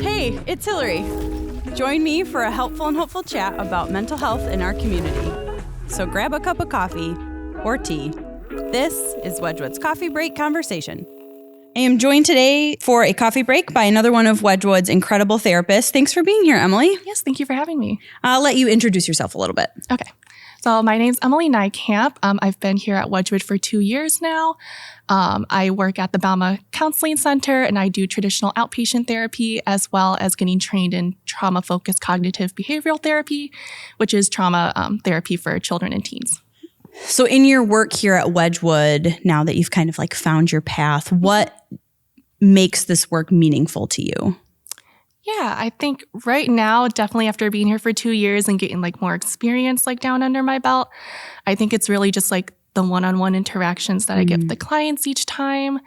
Hey, it's Hillary. Join me for a helpful and hopeful chat about mental health in our community. So grab a cup of coffee or tea. This is Wedgwood's Coffee Break Conversation. I am joined today for a coffee break by another one of Wedgewood's incredible therapists. Thanks for being here, Emily. Yes, thank you for having me. I'll let you introduce yourself a little bit. Okay. So my name's Emily Nykamp. I've been here at Wedgwood for 2 years now. I work at the Bama Counseling Center, and I do traditional outpatient therapy as well as getting trained in trauma-focused cognitive behavioral therapy, which is trauma therapy for children and teens. So in your work here at Wedgwood, now that you've kind of like found your path, what makes this work meaningful to you? Yeah, I think right now, definitely after being here for 2 years and getting like more experience like down under my belt, I think it's really just like the one-on-one interactions that I get with the clients each time.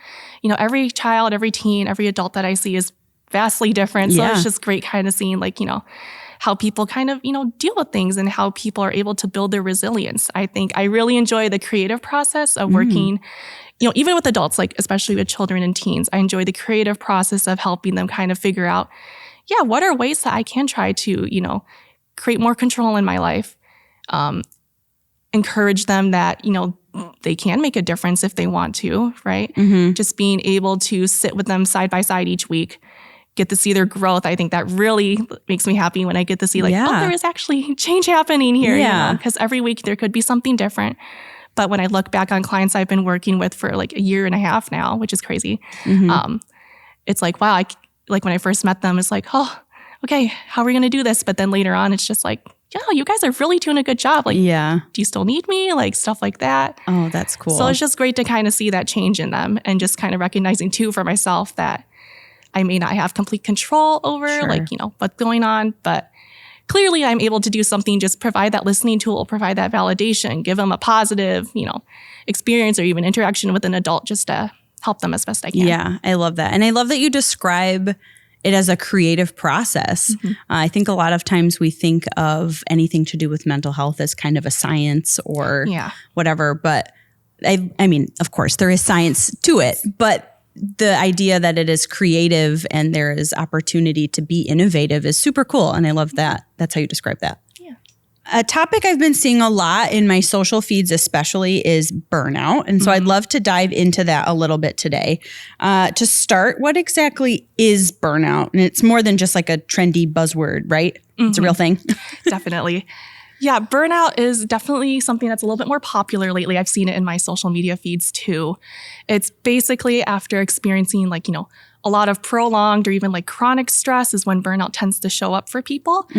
You know, every child, every teen, every adult that I see is vastly different. So it's just great kind of seeing like, you know, how people kind of, you know, deal with things and how people are able to build their resilience. I think I really enjoy the creative process of working, you know, even with adults, like especially with children and teens. I enjoy the creative process of helping them kind of figure out, yeah, what are ways that I can try to, you know, create more control in my life, encourage them that, you know, they can make a difference if they want to, right? Just being able to sit with them side by side each week, get to see their growth. I think that really makes me happy when I get to see like, oh, there is actually change happening here. Yeah. Because every week there could be something different. But when I look back on clients I've been working with for like a year and a half now, which is crazy, it's like, wow, like when I first met them, it's like, oh, okay, how are we going to do this? But then later on, it's just like, yeah, you guys are really doing a good job. Like, do you still need me? Like stuff like that. Oh, that's cool. So it's just great to kind of see that change in them and just kind of recognizing too for myself that I may not have complete control over like, you know, what's going on, but clearly I'm able to do something, just provide that listening tool, provide that validation, give them a positive, you know, experience or even interaction with an adult just to help them as best I can. Yeah, I love that. And I love that you describe it as a creative process. I think a lot of times we think of anything to do with mental health as kind of a science or whatever. But I mean, of course, there is science to it, but the idea that it is creative and there is opportunity to be innovative is super cool. And I love that. That's how you describe that. A topic I've been seeing a lot in my social feeds especially is burnout. And so I'd love to dive into that a little bit today. To start, what exactly is burnout? And it's more than just like a trendy buzzword, right? It's a real thing. Definitely. Yeah, burnout is definitely something that's a little bit more popular lately. I've seen it in my social media feeds too. It's basically after experiencing like, you know, a lot of prolonged or even like chronic stress is when burnout tends to show up for people.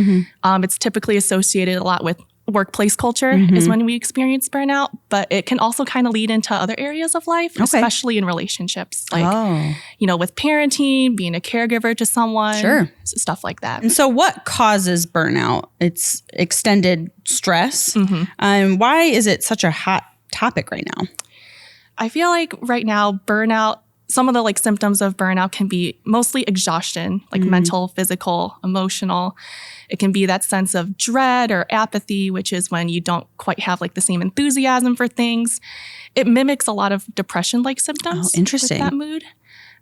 It's typically associated a lot with workplace culture is when we experience burnout, but it can also kind of lead into other areas of life, especially in relationships, like, you know, with parenting, being a caregiver to someone, stuff like that. And so what causes burnout? It's extended stress. Why is it such a hot topic right now? I feel like right now, burnout, some of the like symptoms of burnout can be mostly exhaustion, like mental, physical, emotional. It can be that sense of dread or apathy, which is when you don't quite have like the same enthusiasm for things. It mimics a lot of depression-like symptoms. Oh, interesting. With that mood.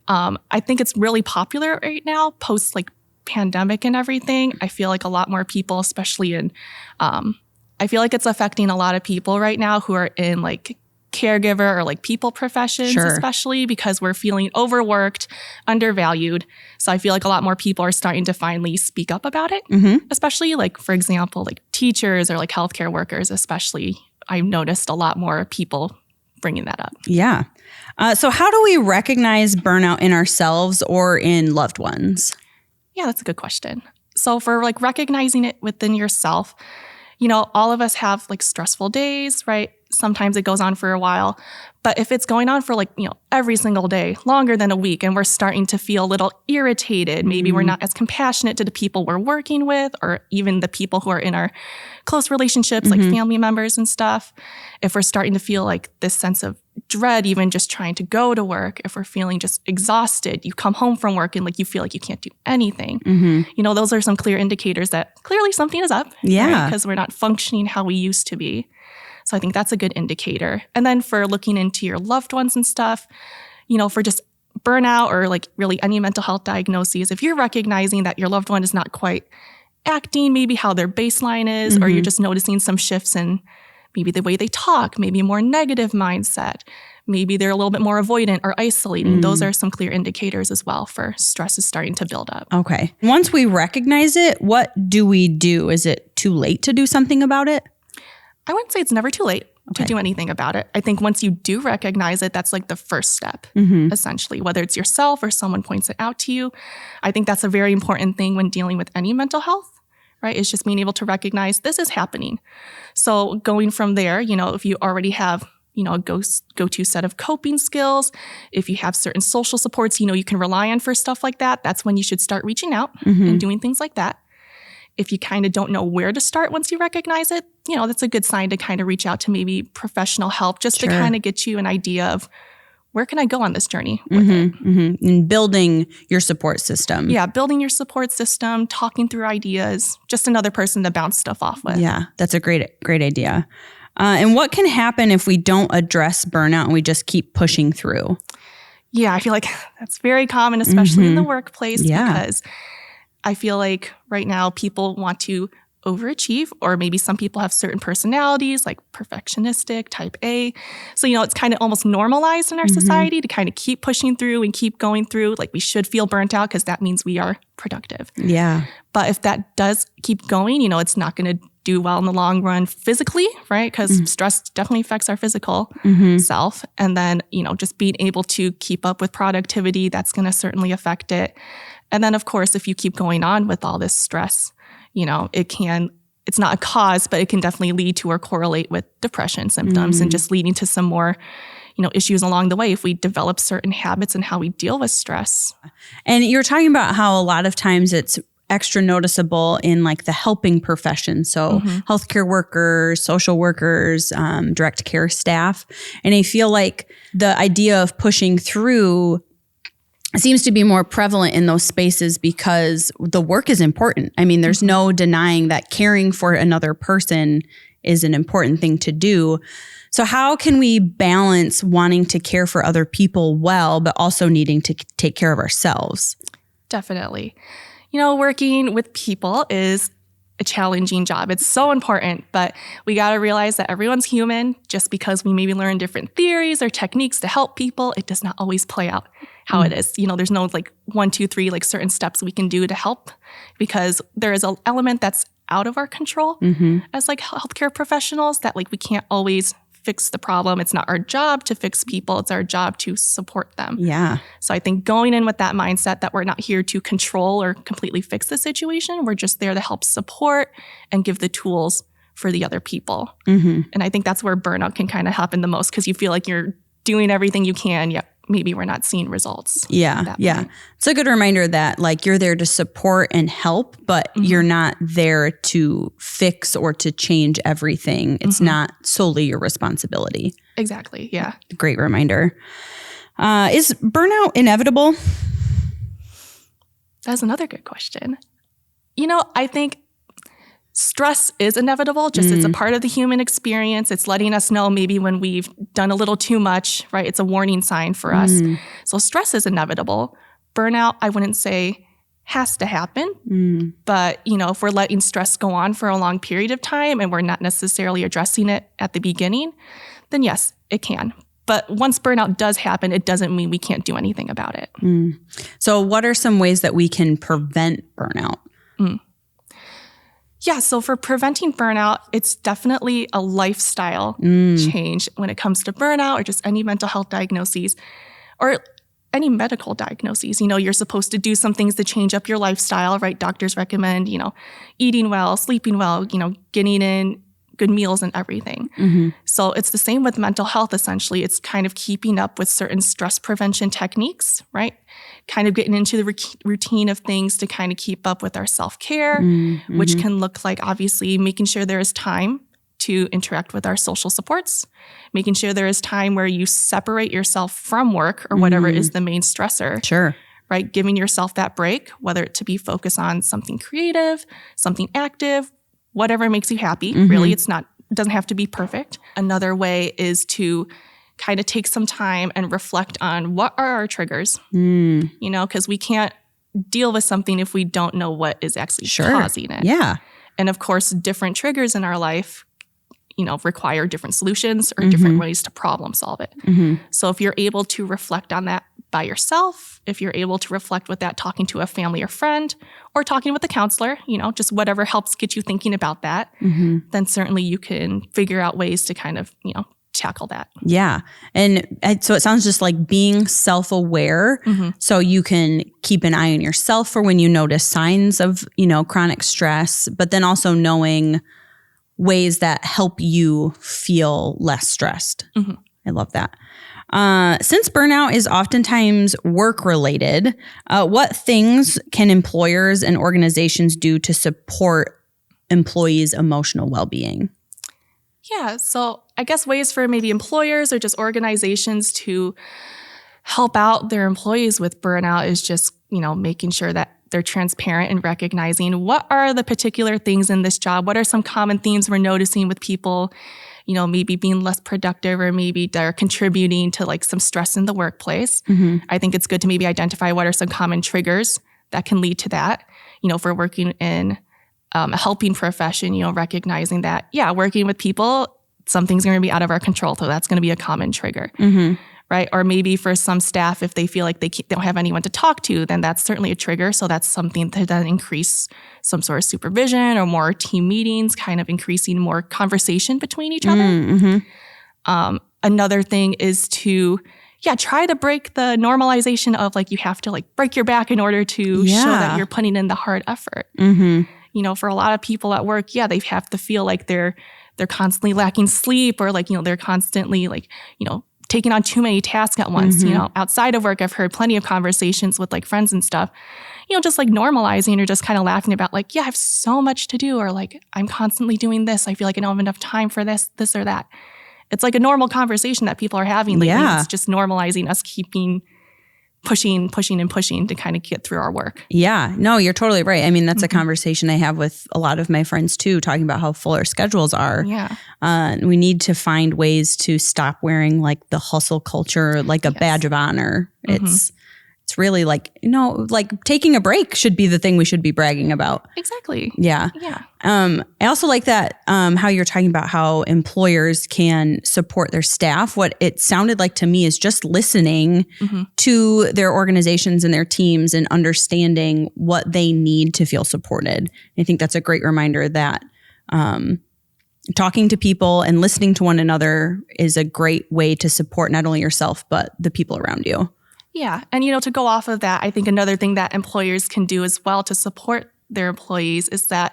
I think it's really popular right now, post like pandemic and everything. I feel like a lot more people, especially in, I feel like it's affecting a lot of people right now who are in like caregiver or like people professions, especially because we're feeling overworked, undervalued. So I feel like a lot more people are starting to finally speak up about it, especially like, for example, like teachers or like healthcare workers, especially. I've noticed a lot more people bringing that up. Yeah. So how do we recognize burnout in ourselves or in loved ones? Yeah, that's a good question. So for like recognizing it within yourself, you know, all of us have like stressful days, right? Sometimes it goes on for a while. But if it's going on for like, you know, every single day, longer than a week, and we're starting to feel a little irritated, maybe we're not as compassionate to the people we're working with, or even the people who are in our close relationships, like family members and stuff. If we're starting to feel like this sense of dread, even just trying to go to work, if we're feeling just exhausted, you come home from work and like you feel like you can't do anything. You know, those are some clear indicators that clearly something is up. Yeah. Because we're not functioning how we used to be. So I think that's a good indicator. And then for looking into your loved ones and stuff, you know, for just burnout or like really any mental health diagnoses, if you're recognizing that your loved one is not quite acting maybe how their baseline is, or you're just noticing some shifts in maybe the way they talk, maybe a more negative mindset, maybe they're a little bit more avoidant or isolating. Those are some clear indicators as well for stress is starting to build up. Okay. Once we recognize it, what do we do? Is it too late to do something about it? I wouldn't say it's never too late to do anything about it. I think once you do recognize it, that's like the first step, essentially, whether it's yourself or someone points it out to you. I think that's a very important thing when dealing with any mental health, right? It's just being able to recognize this is happening. So going from there, if you already have, a go-to set of coping skills, if you have certain social supports, you can rely on for stuff like that, that's when you should start reaching out and doing things like that. If you kind of don't know where to start once you recognize it, that's a good sign to kind of reach out to maybe professional help just to kind of get you an idea of where can I go on this journey with it. And building your support system. Yeah, building your support system, talking through ideas, just another person to bounce stuff off with. Yeah, that's a great idea. And what can happen if we don't address burnout and we just keep pushing through? Yeah, I feel like that's very common, especially in the workplace, because I feel like right now people want to overachieve, or maybe some people have certain personalities like perfectionistic, type A. So, it's kind of almost normalized in our society to kind of keep pushing through and keep going through. Like we should feel burnt out because that means we are productive. Yeah. But if that does keep going, it's not going to do well in the long run physically, right? Because stress definitely affects our physical self. And then, just being able to keep up with productivity, that's going to certainly affect it. And then, of course, if you keep going on with all this stress, it's not a cause, but it can definitely lead to or correlate with depression symptoms and just leading to some more, issues along the way if we develop certain habits and how we deal with stress. And you're talking about how a lot of times it's extra noticeable in like the helping profession. So healthcare workers, social workers, direct care staff. And I feel like the idea of pushing through seems to be more prevalent in those spaces because the work is important. I mean, there's no denying that caring for another person is an important thing to do. So how can we balance wanting to care for other people well, but also needing to take care of ourselves? Definitely. Working with people is a challenging job. It's so important, but we got to realize that everyone's human. Just because we maybe learn different theories or techniques to help people, it does not always play out how it is. There's no like 1, 2, 3, like certain steps we can do to help, because there is an element that's out of our control as like healthcare professionals that like we can't always fix the problem. It's not our job to fix people. It's our job to support them. Yeah. So I think going in with that mindset that we're not here to control or completely fix the situation, we're just there to help support and give the tools for the other people. And I think that's where burnout can kind of happen the most, because you feel like you're doing everything you can, yet maybe we're not seeing results. Yeah. It's a good reminder that like you're there to support and help, but you're not there to fix or to change everything. It's not solely your responsibility. Exactly. Yeah. Great reminder. Is burnout inevitable? That's another good question. I think stress is inevitable, just it's a part of the human experience. It's letting us know maybe when we've done a little too much, right? It's a warning sign for us. So stress is inevitable. Burnout, I wouldn't say has to happen, but if we're letting stress go on for a long period of time and we're not necessarily addressing it at the beginning, then yes, it can. But once burnout does happen, it doesn't mean we can't do anything about it. So what are some ways that we can prevent burnout? Yeah, so for preventing burnout, it's definitely a lifestyle change when it comes to burnout or just any mental health diagnoses or any medical diagnoses. You're supposed to do some things to change up your lifestyle, right? Doctors recommend, eating well, sleeping well, getting in good meals and everything. So it's the same with mental health, essentially. It's kind of keeping up with certain stress prevention techniques, right? Kind of getting into the routine of things to kind of keep up with our self-care, which can look like obviously making sure there is time to interact with our social supports, making sure there is time where you separate yourself from work or whatever is the main stressor. Sure. Right? Giving yourself that break, whether it to be focused on something creative, something active, whatever makes you happy. Really, it doesn't have to be perfect. Another way is to kind of take some time and reflect on what are our triggers, you know, because we can't deal with something if we don't know what is actually causing it. Yeah. And of course, different triggers in our life, you know, require different solutions or different ways to problem solve it. So if you're able to reflect on that by yourself, if you're able to reflect with that talking to a family or friend or talking with a counselor, you know, just whatever helps get you thinking about that, then certainly you can figure out ways to kind of, you know, tackle that. Yeah. And so it sounds just like being self-aware so you can keep an eye on yourself for when you notice signs of, you know, chronic stress, but then also knowing ways that help you feel less stressed. I love that. Since burnout is oftentimes work-related, what things can employers and organizations do to support employees' emotional well-being? Yeah, so I guess ways for maybe employers or just organizations to help out their employees with burnout is just, you know, making sure that they're transparent and recognizing what are the particular things in this job, what are some common themes we're noticing with people, you know, maybe being less productive or maybe they're contributing to like some stress in the workplace. I think it's good to maybe identify what are some common triggers that can lead to that. You know, if we're working in a helping profession, you know, recognizing that, yeah, working with people, something's going to be out of our control. So that's going to be a common trigger, right? Or maybe for some staff, if they feel like they don't have anyone to talk to, then that's certainly a trigger. So that's something to then increase some sort of supervision or more team meetings, kind of increasing more conversation between each other. Another thing is to, try to break the normalization of like, you have to like break your back in order to show that you're putting in the hard effort. You know, for a lot of people at work, they have to feel like they're constantly lacking sleep or like, you know, they're constantly like, you know, taking on too many tasks at once. You know, outside of work, I've heard plenty of conversations with like friends and stuff, you know, just like normalizing or just kind of laughing about like, I have so much to do, or like, I'm constantly doing this. I feel like I don't have enough time for this or that. It's like a normal conversation that people are having lately. It's just normalizing us keeping pushing to kind of get through our work. Yeah, no, you're totally right. I mean, that's a conversation I have with a lot of my friends too, talking about how full our schedules are. We need to find ways to stop wearing like the hustle culture, like a badge of honor. It's really like, you know, like taking a break should be the thing we should be bragging about. Exactly. Yeah. I also like that how you're talking about how employers can support their staff. What it sounded like to me is just listening to their organizations and their teams and understanding what they need to feel supported. I think that's a great reminder that talking to people and listening to one another is a great way to support not only yourself, but the people around you. Yeah. And, you know, to go off of that, I think another thing that employers can do as well to support their employees is that,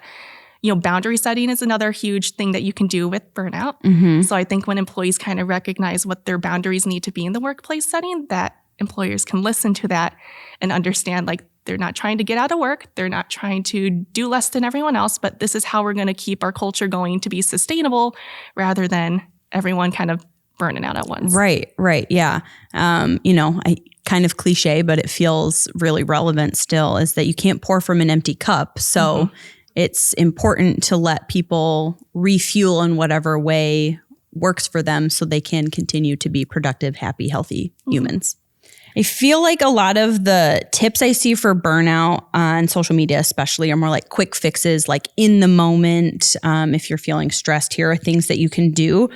you know, boundary setting is another huge thing that you can do with burnout. So I think when employees kind of recognize what their boundaries need to be in the workplace setting, that employers can listen to that and understand like they're not trying to get out of work. They're not trying to do less than everyone else, but this is how we're going to keep our culture going to be sustainable rather than everyone kind of burning out at once. Right. Yeah. You know, kind of cliche, but it feels really relevant still, is that you can't pour from an empty cup. So it's important to let people refuel in whatever way works for them so they can continue to be productive, happy, healthy humans. I feel like a lot of the tips I see for burnout on social media especially are more like quick fixes, like in the moment. If you're feeling stressed, here are things that you can do.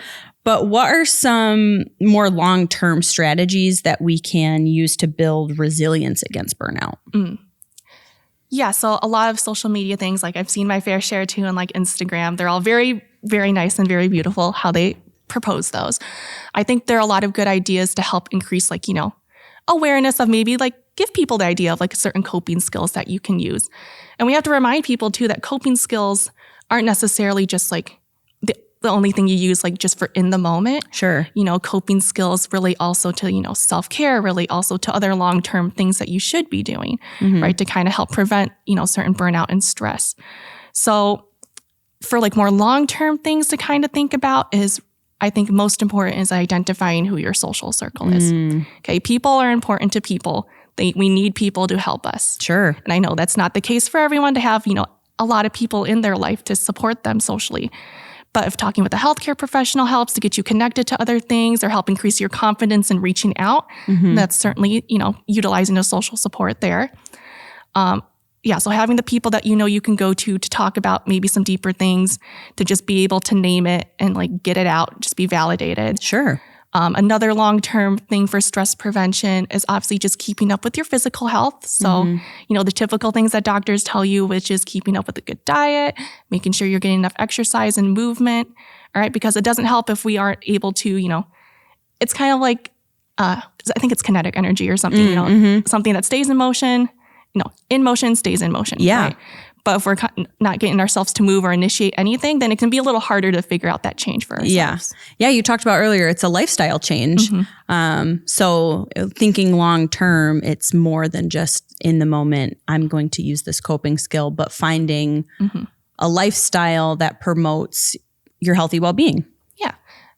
But what are some more long-term strategies that we can use to build resilience against burnout? Yeah, so a lot of social media things, like I've seen my fair share too on like Instagram. They're all very, very nice and very beautiful how they propose those. I think there are a lot of good ideas to help increase like, you know, awareness of maybe like give people the idea of like certain coping skills that you can use. And we have to remind people too that coping skills aren't necessarily just like the only thing you use like just for in the moment. Sure. You know, coping skills really also to, you know, self-care, really also to other long-term things that you should be doing, right? To kind of help prevent, you know, certain burnout and stress. So for like more long-term things to kind of think about is, I think most important is identifying who your social circle is. Okay. People are important to people. We need people to help us. Sure. And I know that's not the case for everyone to have, you know, a lot of people in their life to support them socially. But if talking with a healthcare professional helps to get you connected to other things or help increase your confidence in reaching out, that's certainly, utilizing a social support there. So having the people that you can go to talk about maybe some deeper things, to just be able to name it and like get it out, just be validated. Sure. Another long-term thing for stress prevention is obviously just keeping up with your physical health. So, the typical things that doctors tell you, which is keeping up with a good diet, making sure you're getting enough exercise and movement, all right? Because it doesn't help if we aren't able to, it's kind of like, I think it's kinetic energy or something, something that stays in motion, in motion stays in motion. Yeah. Right? But if we're not getting ourselves to move or initiate anything, then it can be a little harder to figure out that change for ourselves. Yeah. You talked about earlier, it's a lifestyle change. So thinking long term, it's more than just in the moment, I'm going to use this coping skill, but finding a lifestyle that promotes your healthy well-being. Yeah.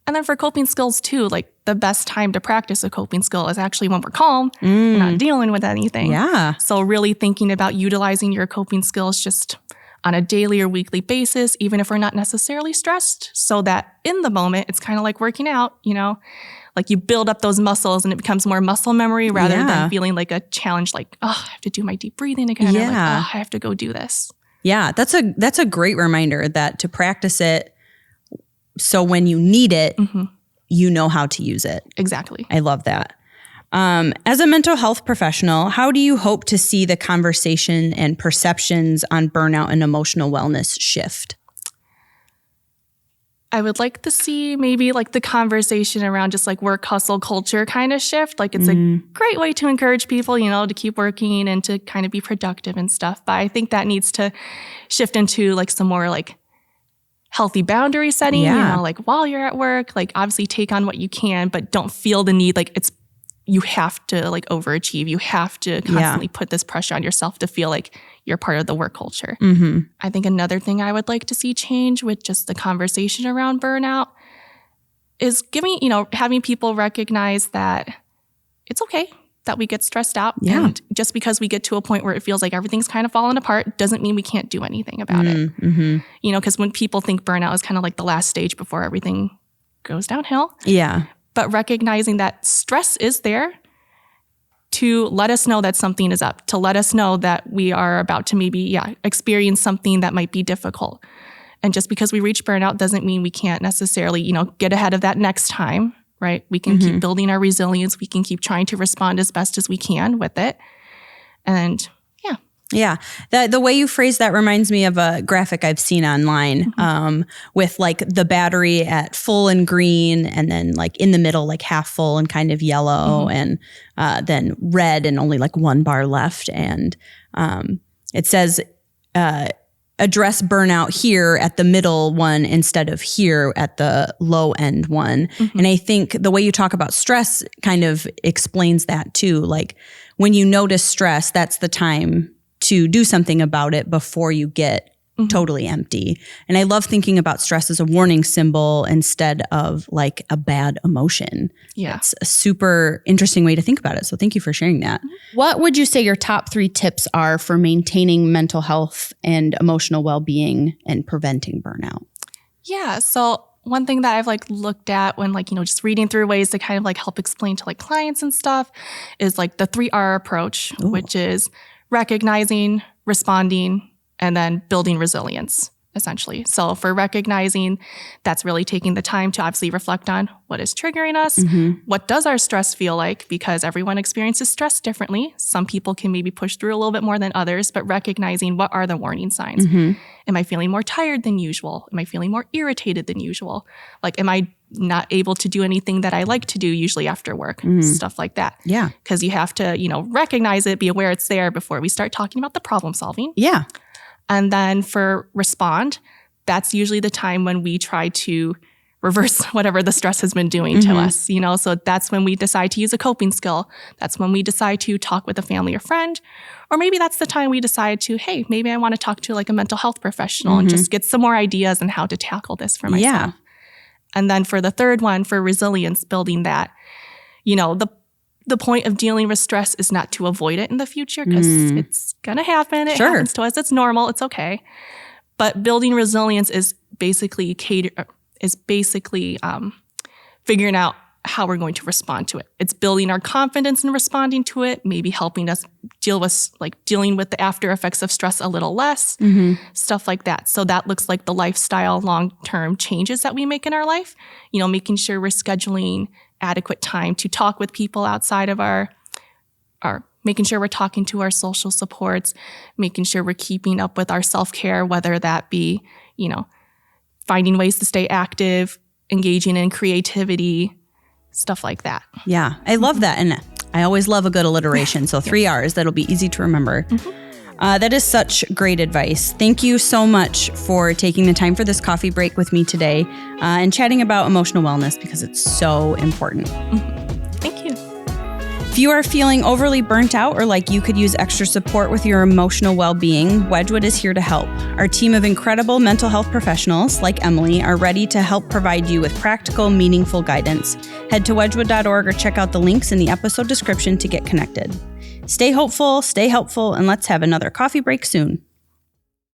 And then for coping skills too, like the best time to practice a coping skill is actually when we're calm and not dealing with anything. Yeah. So really thinking about utilizing your coping skills just on a daily or weekly basis, even if we're not necessarily stressed, so that in the moment, it's kind of like working out, like you build up those muscles and it becomes more muscle memory rather than feeling like a challenge, like, oh, I have to do my deep breathing again. Or like, oh, I have to go do this. Yeah. That's a great reminder that to practice it, so when you need it, you know how to use it. Exactly. I love that. As a mental health professional, how do you hope to see the conversation and perceptions on burnout and emotional wellness shift? I would like to see maybe like the conversation around just like work hustle culture kind of shift. Like it's a great way to encourage people, to keep working and to kind of be productive and stuff. But I think that needs to shift into like some more like healthy boundary setting, like while you're at work, like obviously take on what you can, but don't feel the need, like you have to like overachieve. You have to constantly put this pressure on yourself to feel like you're part of the work culture. I think another thing I would like to see change with just the conversation around burnout is having people recognize that it's okay that we get stressed out. Yeah. And just because we get to a point where it feels like everything's kind of falling apart doesn't mean we can't do anything about it. Because when people think burnout is kind of like the last stage before everything goes downhill. Yeah. But recognizing that stress is there to let us know that something is up, to let us know that we are about to maybe, experience something that might be difficult. And just because we reach burnout doesn't mean we can't necessarily, get ahead of that next time. Right? We can keep building our resilience. We can keep trying to respond as best as we can with it. And yeah. The way you phrase that reminds me of a graphic I've seen online with like the battery at full and green, and then like in the middle, like half full and kind of yellow, and then red and only like one bar left. And it says, address burnout here at the middle one instead of here at the low end one. And I think the way you talk about stress kind of explains that too. Like when you notice stress, that's the time to do something about it before you get totally empty. And I love thinking about stress as a warning symbol instead of like a bad emotion. Yeah. It's a super interesting way to think about it. So thank you for sharing that. What would you say your top 3 tips are for maintaining mental health and emotional well-being and preventing burnout? Yeah. So one thing that I've like looked at when like, just reading through ways to kind of like help explain to like clients and stuff is like the 3R approach, which is recognizing, responding, and then building resilience, essentially. So for recognizing, that's really taking the time to obviously reflect on what is triggering us. What does our stress feel like? Because everyone experiences stress differently. Some people can maybe push through a little bit more than others, but recognizing what are the warning signs. Am I feeling more tired than usual? Am I feeling more irritated than usual? Like, am I not able to do anything that I like to do usually after work? Stuff like that. Yeah. Because you have to, recognize it, be aware it's there before we start talking about the problem solving. Yeah. And then respond, that's usually the time when we try to reverse whatever the stress has been doing to us, So that's when we decide to use a coping skill. That's when we decide to talk with a family or friend. Or maybe that's the time we decide to, hey, maybe I want to talk to like a mental health professional and just get some more ideas on how to tackle this for myself. Yeah. And then for the third one, for resilience, building that, the point of dealing with stress is not to avoid it in the future, because it's going to happen. It happens to us. It's normal. It's okay. But building resilience is basically figuring out how we're going to respond to it. It's building our confidence in responding to it, maybe helping us dealing with the after effects of stress a little less, stuff like that. So that looks like the lifestyle long-term changes that we make in our life, making sure we're scheduling adequate time to talk with people outside of our making sure we're talking to our social supports, making sure we're keeping up with our self-care, whether that be, finding ways to stay active, engaging in creativity, stuff like that. Yeah, I love that. And I always love a good alliteration. So 3 R's, that'll be easy to remember. That is such great advice. Thank you so much for taking the time for this coffee break with me today and chatting about emotional wellness because it's so important. Thank you. If you are feeling overly burnt out or like you could use extra support with your emotional well-being, Wedgwood is here to help. Our team of incredible mental health professionals, like Emily, are ready to help provide you with practical, meaningful guidance. Head to wedgewood.org or check out the links in the episode description to get connected. Stay hopeful, stay helpful, and let's have another coffee break soon.